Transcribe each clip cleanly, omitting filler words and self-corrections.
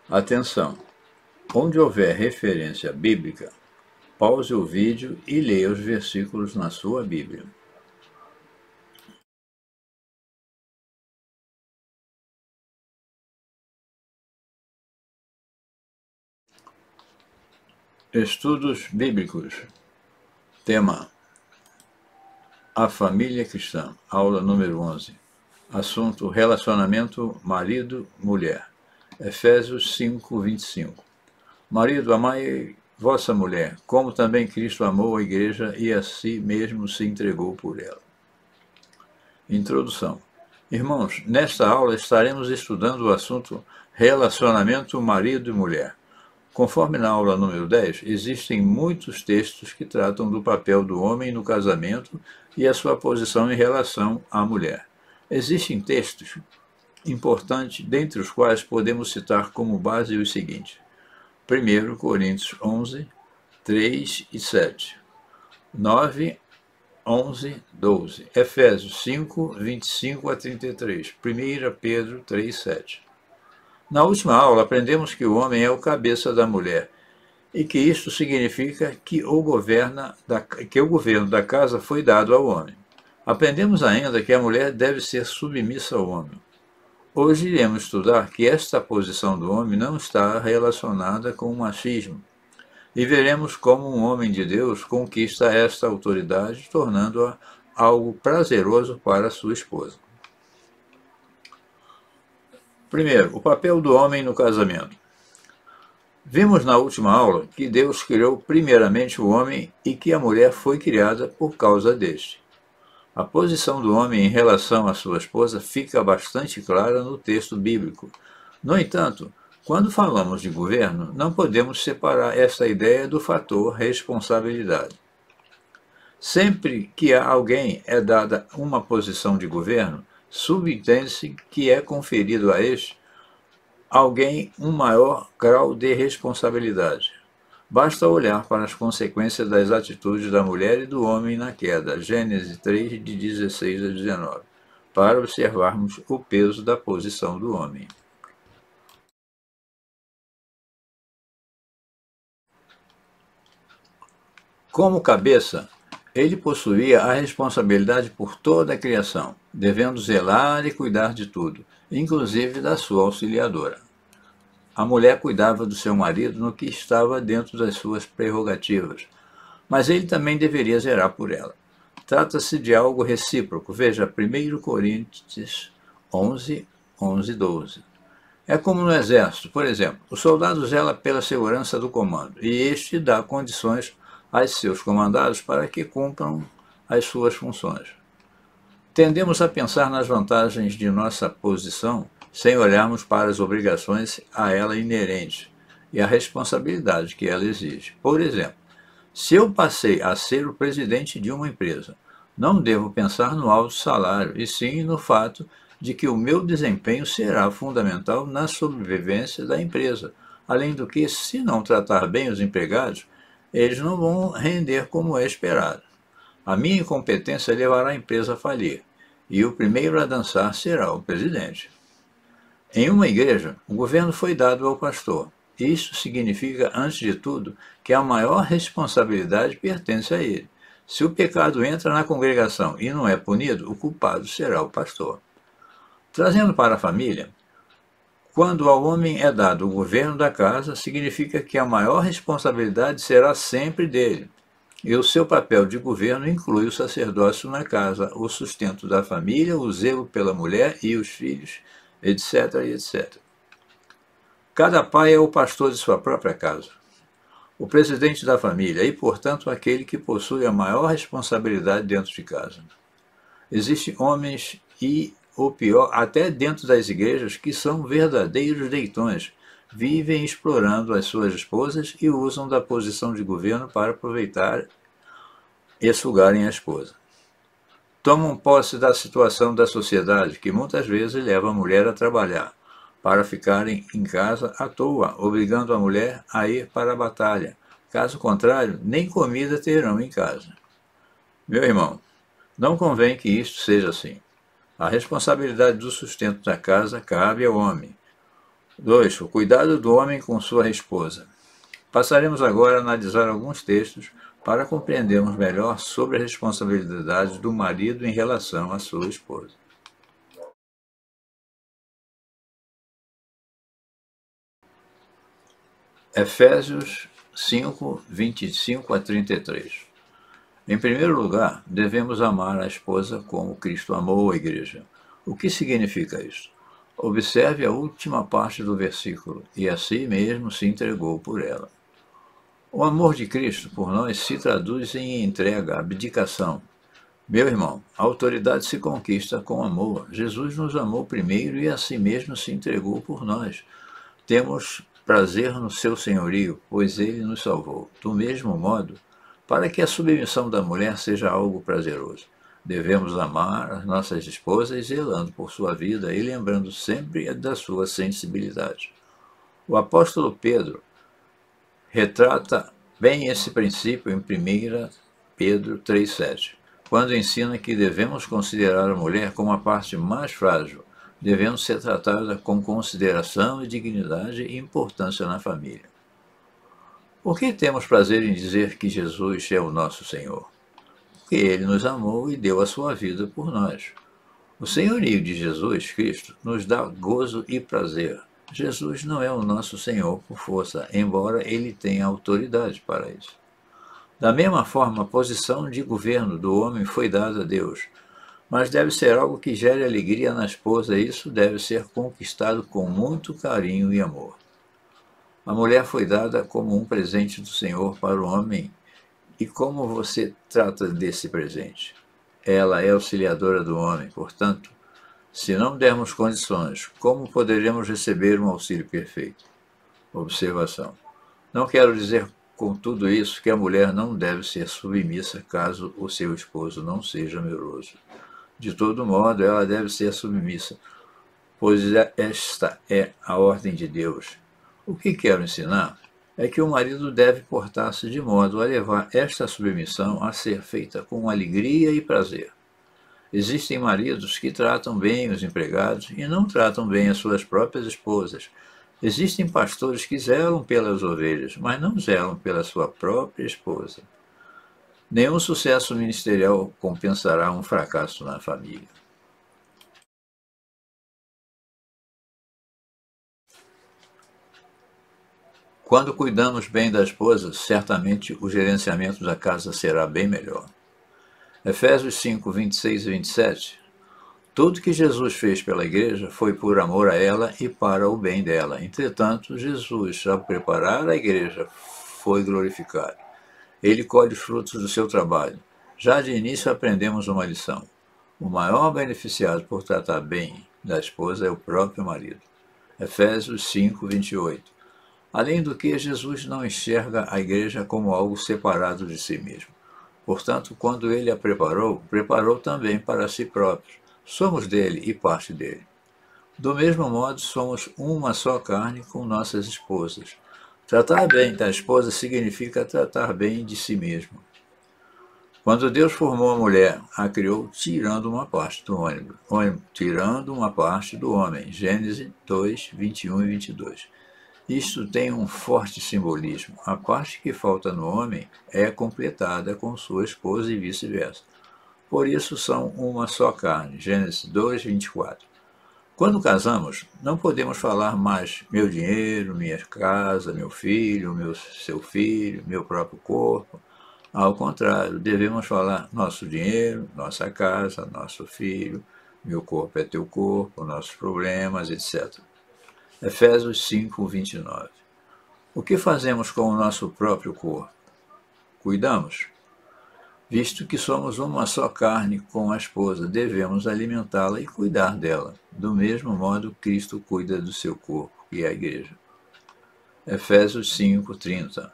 Atenção! Onde houver referência bíblica, pause o vídeo e leia os versículos na sua Bíblia. Estudos Bíblicos. Tema: A Família Cristã. Aula número 11. Assunto: Relacionamento marido-mulher. Efésios 5, 25. Marido, amai vossa mulher, como também Cristo amou a igreja e a si mesmo se entregou por ela. Introdução. Irmãos, nesta aula estaremos estudando o assunto relacionamento marido e mulher. Conforme na aula número 10, existem muitos textos que tratam do papel do homem no casamento e a sua posição em relação à mulher. Existem textos importantes, dentre os quais podemos citar como base os seguintes: 1 Coríntios 11, 3 e 7, 9, 11, 12, Efésios 5, 25 a 33, 1 Pedro 3, 7. Na última aula, aprendemos que o homem é o cabeça da mulher e que isto significa que o governo da casa foi dado ao homem. Aprendemos ainda que a mulher deve ser submissa ao homem. Hoje iremos estudar que esta posição do homem não está relacionada com o machismo e veremos como um homem de Deus conquista esta autoridade, tornando-a algo prazeroso para sua esposa. Primeiro, o papel do homem no casamento. Vimos na última aula que Deus criou primeiramente o homem e que a mulher foi criada por causa deste. A posição do homem em relação à sua esposa fica bastante clara no texto bíblico. No entanto, quando falamos de governo, não podemos separar essa ideia do fator responsabilidade. Sempre que a alguém é dada uma posição de governo, subentende-se que é conferido a este alguém um maior grau de responsabilidade. Basta olhar para as consequências das atitudes da mulher e do homem na queda, Gênesis 3, de 16 a 19, para observarmos o peso da posição do homem. Como cabeça, ele possuía a responsabilidade por toda a criação, devendo zelar e cuidar de tudo, inclusive da sua auxiliadora. A mulher cuidava do seu marido no que estava dentro das suas prerrogativas, mas ele também deveria zelar por ela. Trata-se de algo recíproco. Veja 1 Coríntios 11, 11 e 12. É como no exército, por exemplo, o soldado zela pela segurança do comando, e este dá condições aos seus comandados para que cumpram as suas funções. Tendemos a pensar nas vantagens de nossa posição sem olharmos para as obrigações a ela inerentes e a responsabilidade que ela exige. Por exemplo, se eu passei a ser o presidente de uma empresa, não devo pensar no alto salário, e sim no fato de que o meu desempenho será fundamental na sobrevivência da empresa. Além do que, se não tratar bem os empregados, eles não vão render como é esperado. A minha incompetência levará a empresa a falir, e o primeiro a dançar será o presidente. Em uma igreja, o governo foi dado ao pastor. Isso significa, antes de tudo, que a maior responsabilidade pertence a ele. Se o pecado entra na congregação e não é punido, o culpado será o pastor. Trazendo para a família, quando ao homem é dado o governo da casa, significa que a maior responsabilidade será sempre dele. E o seu papel de governo inclui o sacerdócio na casa, o sustento da família, o zelo pela mulher e os filhos, etc, etc. Cada pai é o pastor de sua própria casa, o presidente da família e, portanto, aquele que possui a maior responsabilidade dentro de casa. Existem homens e, o pior, até dentro das igrejas, que são verdadeiros deitões, vivem explorando as suas esposas e usam da posição de governo para aproveitar e sugarem a esposa. Tomam posse da situação da sociedade, que muitas vezes leva a mulher a trabalhar, para ficarem em casa à toa, obrigando a mulher a ir para a batalha. Caso contrário, nem comida terão em casa. Meu irmão, não convém que isto seja assim. A responsabilidade do sustento da casa cabe ao homem. 2. O cuidado do homem com sua esposa. Passaremos agora a analisar alguns textos para compreendermos melhor sobre a responsabilidade do marido em relação à sua esposa. Efésios 5, 25 a 33. Em primeiro lugar, devemos amar a esposa como Cristo amou a igreja. O que significa isso? Observe a última parte do versículo, e a si mesmo se entregou por ela. O amor de Cristo por nós se traduz em entrega, abdicação. Meu irmão, a autoridade se conquista com amor. Jesus nos amou primeiro e a si mesmo se entregou por nós. Temos prazer no seu senhorio, pois ele nos salvou. Do mesmo modo, para que a submissão da mulher seja algo prazeroso, devemos amar as nossas esposas zelando por sua vida e lembrando sempre da sua sensibilidade. O apóstolo Pedro retrata bem esse princípio em 1 Pedro 3,7, quando ensina que devemos considerar a mulher como a parte mais frágil, devendo ser tratada com consideração e dignidade e importância na família. Por que temos prazer em dizer que Jesus é o nosso Senhor? Porque ele nos amou e deu a sua vida por nós. O senhorio de Jesus Cristo nos dá gozo e prazer. Jesus não é o nosso Senhor por força, embora ele tenha autoridade para isso. Da mesma forma, a posição de governo do homem foi dada a Deus, mas deve ser algo que gere alegria na esposa e isso deve ser conquistado com muito carinho e amor. A mulher foi dada como um presente do Senhor para o homem. E como você trata desse presente? Ela é auxiliadora do homem, portanto, se não dermos condições, como poderemos receber um auxílio perfeito? Observação. Não quero dizer com tudo isso que a mulher não deve ser submissa caso o seu esposo não seja amoroso. De todo modo, ela deve ser submissa, pois esta é a ordem de Deus. O que quero ensinar é que o marido deve portar-se de modo a levar esta submissão a ser feita com alegria e prazer. Existem maridos que tratam bem os empregados e não tratam bem as suas próprias esposas. Existem pastores que zelam pelas ovelhas, mas não zelam pela sua própria esposa. Nenhum sucesso ministerial compensará um fracasso na família. Quando cuidamos bem da esposa, certamente o gerenciamento da casa será bem melhor. Efésios 5, 26 e 27. Tudo que Jesus fez pela igreja foi por amor a ela e para o bem dela. Entretanto, Jesus, ao preparar a igreja, foi glorificado. Ele colhe os frutos do seu trabalho. Já de início aprendemos uma lição. O maior beneficiado por tratar bem da esposa é o próprio marido. Efésios 5, 28. Além do que, Jesus não enxerga a igreja como algo separado de si mesmo. Portanto, quando ele a preparou, preparou também para si próprio. Somos dele e parte dele. Do mesmo modo, somos uma só carne com nossas esposas. Tratar bem da esposa significa tratar bem de si mesmo. Quando Deus formou a mulher, a criou tirando uma parte do homem. Gênesis 2, 21 e 22. Isto tem um forte simbolismo. A parte que falta no homem é completada com sua esposa e vice-versa. Por isso são uma só carne. Gênesis 2, 24. Quando casamos, não podemos falar mais meu dinheiro, minha casa, meu filho, seu filho, meu próprio corpo. Ao contrário, devemos falar nosso dinheiro, nossa casa, nosso filho, meu corpo é teu corpo, nossos problemas, etc. Efésios 5, 29. O que fazemos com o nosso próprio corpo? Cuidamos? Visto que somos uma só carne com a esposa, devemos alimentá-la e cuidar dela, do mesmo modo Cristo cuida do seu corpo, que é a igreja. Efésios 5, 30.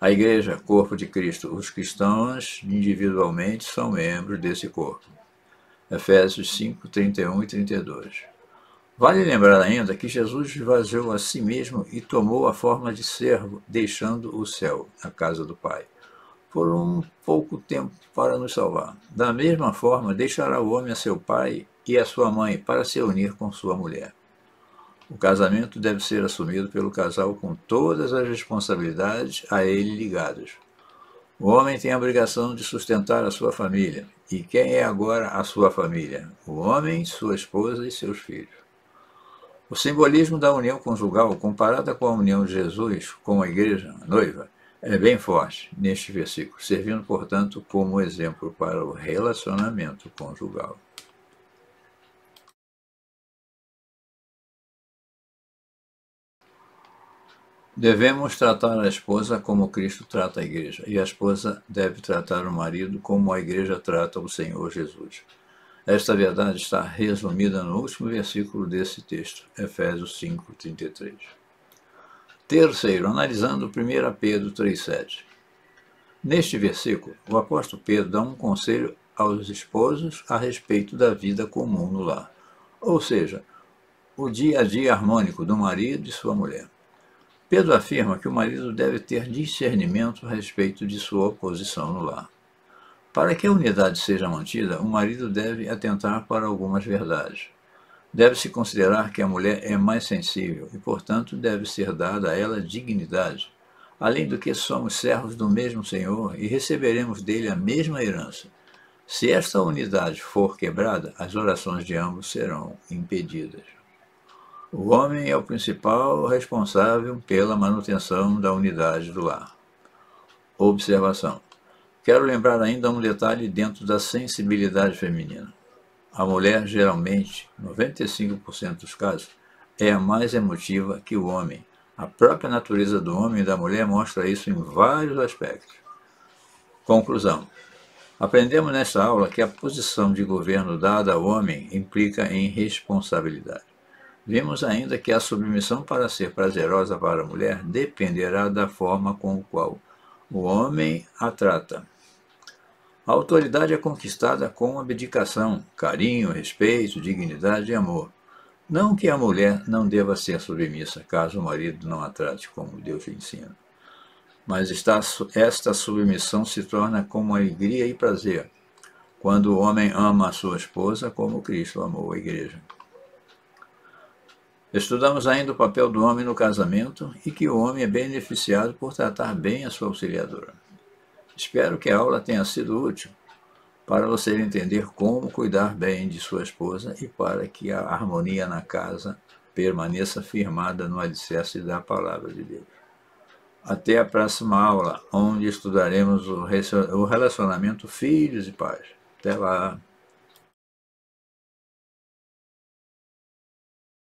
A igreja, corpo de Cristo. Os cristãos, individualmente, são membros desse corpo. Efésios 5, 31 e 32. Vale lembrar ainda que Jesus esvaziou a si mesmo e tomou a forma de servo, deixando o céu, a casa do Pai, por um pouco tempo para nos salvar. Da mesma forma, deixará o homem a seu pai e a sua mãe para se unir com sua mulher. O casamento deve ser assumido pelo casal com todas as responsabilidades a ele ligadas. O homem tem a obrigação de sustentar a sua família. E quem é agora a sua família? O homem, sua esposa e seus filhos. O simbolismo da união conjugal, comparada com a união de Jesus com a igreja, a noiva, é bem forte neste versículo, servindo, portanto, como exemplo para o relacionamento conjugal. Devemos tratar a esposa como Cristo trata a igreja, e a esposa deve tratar o marido como a igreja trata o Senhor Jesus. Esta verdade está resumida no último versículo desse texto, Efésios 5:33. Terceiro, analisando 1 Pedro 3,7. Neste versículo, o apóstolo Pedro dá um conselho aos esposos a respeito da vida comum no lar, ou seja, o dia a dia harmônico do marido e sua mulher. Pedro afirma que o marido deve ter discernimento a respeito de sua posição no lar. Para que a unidade seja mantida, o marido deve atentar para algumas verdades. Deve-se considerar que a mulher é mais sensível e, portanto, deve ser dada a ela dignidade, além do que somos servos do mesmo Senhor e receberemos dele a mesma herança. Se esta unidade for quebrada, as orações de ambos serão impedidas. O homem é o principal responsável pela manutenção da unidade do lar. Observação. Quero lembrar ainda um detalhe dentro da sensibilidade feminina. A mulher, geralmente, 95% dos casos, é a mais emotiva que o homem. A própria natureza do homem e da mulher mostra isso em vários aspectos. Conclusão. Aprendemos nesta aula que a posição de governo dada ao homem implica em responsabilidade. Vimos ainda que a submissão para ser prazerosa para a mulher dependerá da forma com a qual o homem a trata. A autoridade é conquistada com abdicação, carinho, respeito, dignidade e amor. Não que a mulher não deva ser submissa, caso o marido não a trate como Deus lhe ensina. Mas esta submissão se torna com alegria e prazer, quando o homem ama a sua esposa como Cristo amou a igreja. Estudamos ainda o papel do homem no casamento e que o homem é beneficiado por tratar bem a sua auxiliadora. Espero que a aula tenha sido útil para você entender como cuidar bem de sua esposa e para que a harmonia na casa permaneça firmada no alicerce da palavra de Deus. Até a próxima aula, onde estudaremos o relacionamento filhos e pais. Até lá!